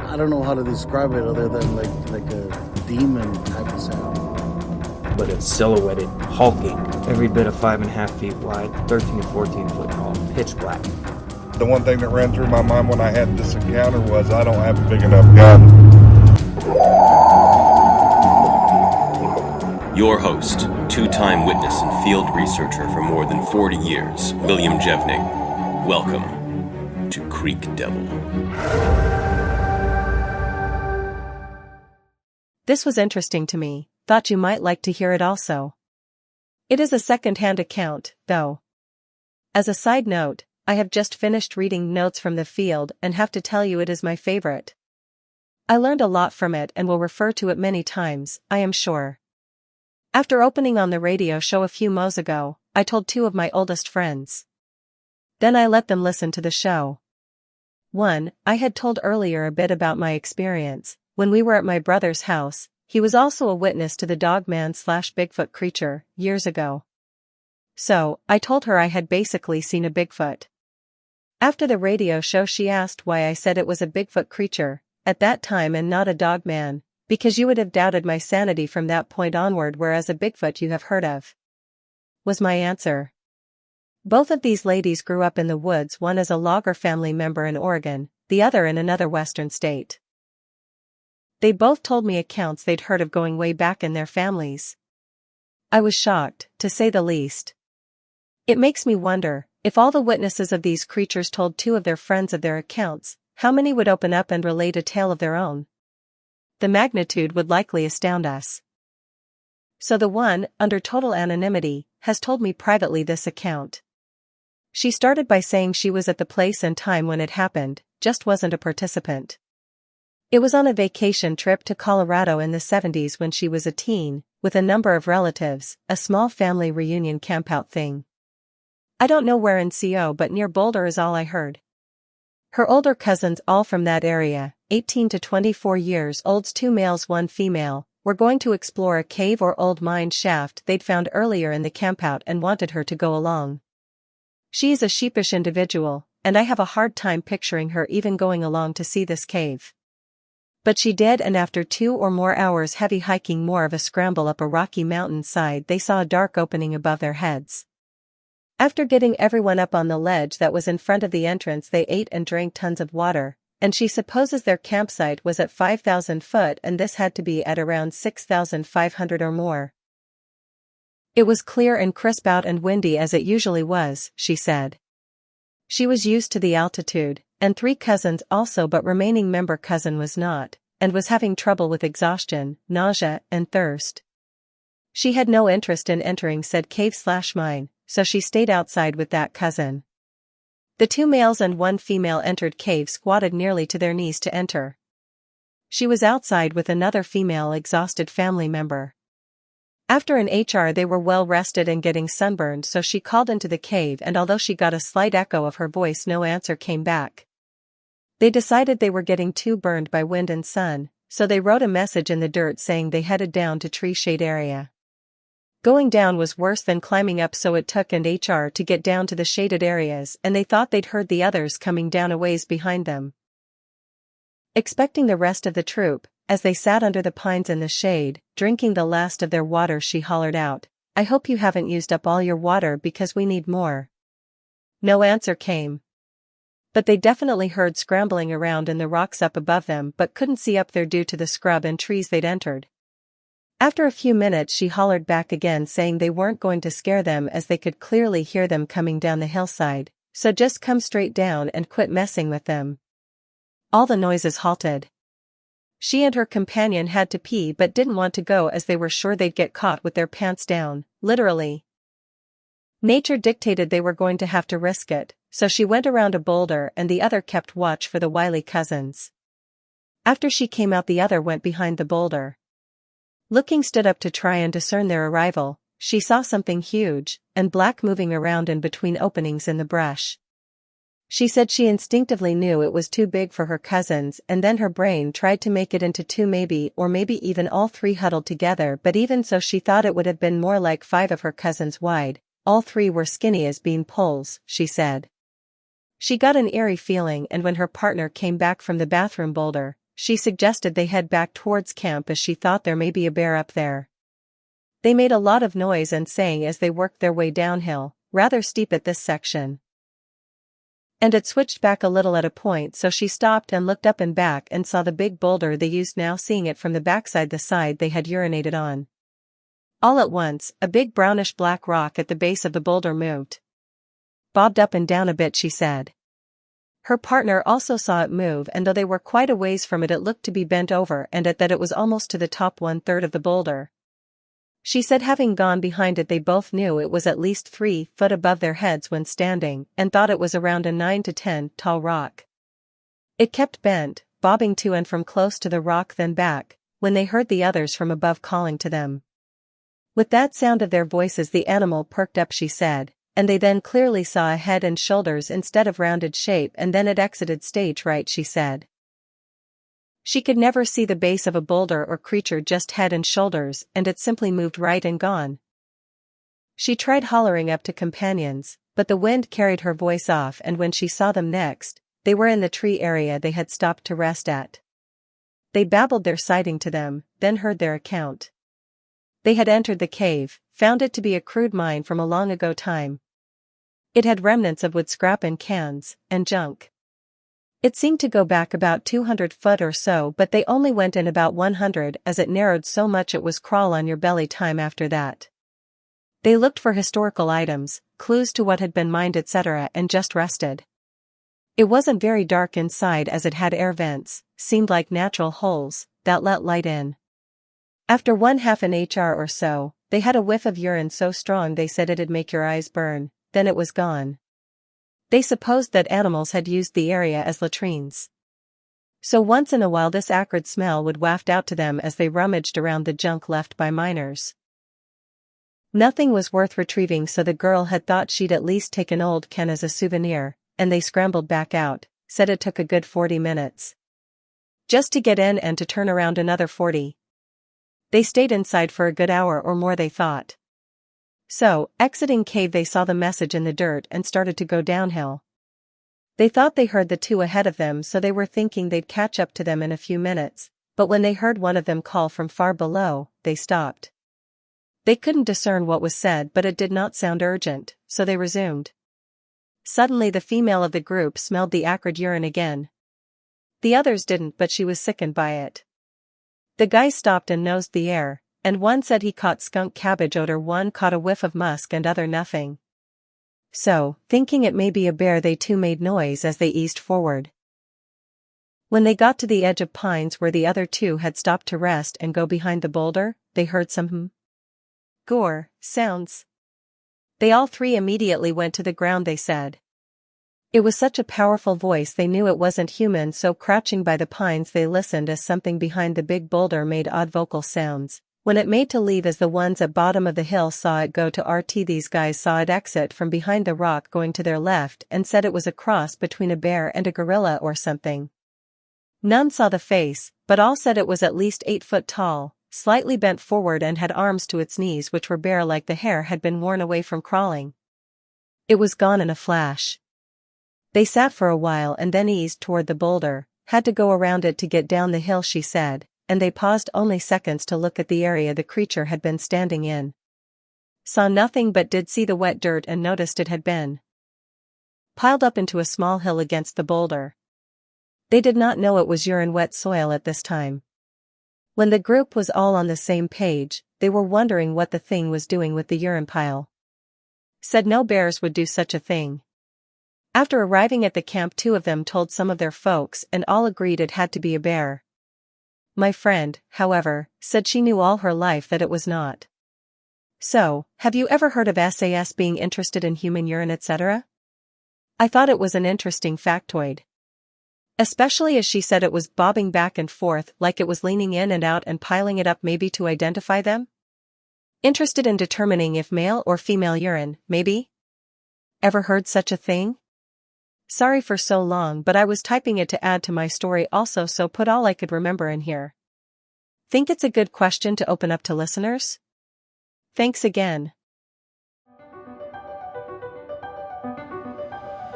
I don't know how to describe it other than like a demon type of sound. But it's silhouetted, hulking, every bit of 5.5 feet wide, 13 to 14 foot tall, pitch black. The one thing that ran through my mind when I had this encounter was I don't have a big enough gun. Your host, two-time witness and field researcher for more than 40 years, William Jevning. Welcome to Creek Devil. This was interesting to me. Thought you might like to hear it also. It is a second-hand account, though. As a side note, I have just finished reading Notes from the Field and have to tell you it is my favorite. I learned a lot from it and will refer to it many times, I am sure. After opening on the radio show a few mois ago, I told two of my oldest friends. Then I let them listen to the show. One, I had told earlier a bit about my experience. When we were at my brother's house, he was also a witness to the Dogman/Bigfoot creature, years ago. So, I told her I had basically seen a Bigfoot. After the radio show she asked why I said it was a Bigfoot creature, at that time and not a Dogman, because you would have doubted my sanity from that point onward, whereas a Bigfoot you have heard of. Was my answer. Both of these ladies grew up in the woods, one as a logger family member in Oregon, the other in another western state. They both told me accounts they'd heard of going way back in their families. I was shocked, to say the least. It makes me wonder, if all the witnesses of these creatures told two of their friends of their accounts, how many would open up and relate a tale of their own? The magnitude would likely astound us. So the one, under total anonymity, has told me privately this account. She started by saying she was at the place and time when it happened, just wasn't a participant. It was on a vacation trip to Colorado in the 70s when she was a teen, with a number of relatives, a small family reunion campout thing. I don't know where in CO, but near Boulder is all I heard. Her older cousins, all from that area, 18 to 24 years olds, 2 males 1 female, were going to explore a cave or old mine shaft they'd found earlier in the campout and wanted her to go along. She is a sheepish individual, and I have a hard time picturing her even going along to see this cave. But she did, and after 2 or more hours heavy hiking, more of a scramble up a rocky mountain side, they saw a dark opening above their heads. After getting everyone up on the ledge that was in front of the entrance, they ate and drank tons of water, and she supposes their campsite was at 5,000 foot and this had to be at around 6,500 or more. It was clear and crisp out and windy as it usually was, she said. She was used to the altitude, and 3 cousins also, but remaining member cousin was not, and was having trouble with exhaustion, nausea, and thirst. She had no interest in entering said cave/mine, so she stayed outside with that cousin. The 2 males and 1 female entered cave, squatted nearly to their knees to enter. She was outside with another female exhausted family member. After an HR they were well rested and getting sunburned, so she called into the cave, and although she got a slight echo of her voice, no answer came back. They decided they were getting too burned by wind and sun, so they wrote a message in the dirt saying they headed down to tree shade area. Going down was worse than climbing up, so it took and HR to get down to the shaded areas, and they thought they'd heard the others coming down a ways behind them. Expecting the rest of the troop, as they sat under the pines in the shade, drinking the last of their water, she hollered out, "I hope you haven't used up all your water because we need more." No answer came. But they definitely heard scrambling around in the rocks up above them, but couldn't see up there due to the scrub and trees they'd entered. After a few minutes she hollered back again, saying they weren't going to scare them as they could clearly hear them coming down the hillside, so just come straight down and quit messing with them. All the noises halted. She and her companion had to pee but didn't want to go as they were sure they'd get caught with their pants down, literally. Nature dictated they were going to have to risk it, so she went around a boulder and the other kept watch for the wily cousins. After she came out, the other went behind the boulder. Looking stood up to try and discern their arrival. She saw something huge and black moving around in between openings in the brush. She said she instinctively knew it was too big for her cousins, and then her brain tried to make it into 2, maybe even all 3 huddled together, but even so she thought it would have been more like 5 of her cousins wide. All 3 were skinny as bean poles, she said. She got an eerie feeling, and when her partner came back from the bathroom boulder, she suggested they head back towards camp as she thought there may be a bear up there. They made a lot of noise and sang as they worked their way downhill, rather steep at this section. And it switched back a little at a point, so she stopped and looked up and back and saw the big boulder they used, now seeing it from the backside, the side they had urinated on. All at once, a big brownish black rock at the base of the boulder moved. Bobbed up and down a bit, she said. Her partner also saw it move, and though they were quite a ways from it, it looked to be bent over, and at that it was almost to the top 1/3 of the boulder. She said having gone behind it, they both knew it was at least 3 foot above their heads when standing, and thought it was around a 9 to 10 tall rock. It kept bent, bobbing to and from close to the rock then back, when they heard the others from above calling to them. With that sound of their voices the animal perked up, she said, and they then clearly saw a head and shoulders instead of rounded shape, and then it exited stage right, she said. She could never see the base of a boulder or creature, just head and shoulders, and it simply moved right and gone. She tried hollering up to companions, but the wind carried her voice off, and when she saw them next, they were in the tree area they had stopped to rest at. They babbled their sighting to them, then heard their account. They had entered the cave, found it to be a crude mine from a long ago time. It had remnants of wood scrap and cans, and junk. It seemed to go back about 200 foot or so, but they only went in about 100 as it narrowed so much it was crawl on your belly time after that. They looked for historical items, clues to what had been mined, etc., and just rested. It wasn't very dark inside as it had air vents, seemed like natural holes, that let light in. After 1/2 an HR or so, they had a whiff of urine so strong they said it'd make your eyes burn, then it was gone. They supposed that animals had used the area as latrines. So once in a while this acrid smell would waft out to them as they rummaged around the junk left by miners. Nothing was worth retrieving, so the girl had thought she'd at least take an old can as a souvenir, and they scrambled back out, said it took a good 40 minutes. Just to get in and to turn around another 40. They stayed inside for a good hour or more, they thought. So, exiting cave, they saw the message in the dirt and started to go downhill. They thought they heard the two ahead of them, so they were thinking they'd catch up to them in a few minutes, but when they heard one of them call from far below, they stopped. They couldn't discern what was said, but it did not sound urgent, so they resumed. Suddenly the female of the group smelled the acrid urine again. The others didn't, but she was sickened by it. The guys stopped and nosed the air, and one said he caught skunk cabbage odor, one caught a whiff of musk, and other nothing. So, thinking it may be a bear, they too made noise as they eased forward. When they got to the edge of pines where the other two had stopped to rest and go behind the boulder, they heard some gore sounds. They all three immediately went to the ground, they said. It was such a powerful voice they knew it wasn't human, so crouching by the pines they listened as something behind the big boulder made odd vocal sounds. When it made to leave, as the ones at bottom of the hill saw it go to RT, these guys saw it exit from behind the rock going to their left and said it was a cross between a bear and a gorilla or something. None saw the face, but all said it was at least 8 foot tall, slightly bent forward, and had arms to its knees which were bare like the hair had been worn away from crawling. It was gone in a flash. They sat for a while and then eased toward the boulder, had to go around it to get down the hill, she said, and they paused only seconds to look at the area the creature had been standing in. Saw nothing, but did see the wet dirt and noticed it had been piled up into a small hill against the boulder. They did not know it was urine wet soil at this time. When the group was all on the same page, they were wondering what the thing was doing with the urine pile. Said no bears would do such a thing. After arriving at the camp, 2 of them told some of their folks and all agreed it had to be a bear. My friend, however, said she knew all her life that it was not. So, have you ever heard of SAS being interested in human urine, etc.? I thought it was an interesting factoid. Especially as she said it was bobbing back and forth like it was leaning in and out and piling it up, maybe to identify them? Interested in determining if male or female urine, maybe? Ever heard such a thing? Sorry for so long, but I was typing it to add to my story also, so put all I could remember in here. Think it's a good question to open up to listeners? Thanks again.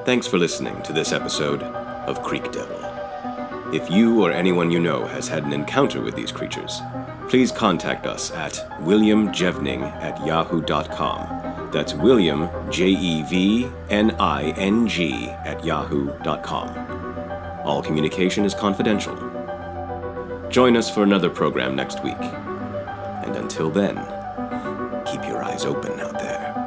Thanks for listening to this episode of Creek Devil. If you or anyone you know has had an encounter with these creatures, please contact us at williamjevning@yahoo.com. That's William, Jevning @yahoo.com. All communication is confidential. Join us for another program next week. And until then, keep your eyes open out there.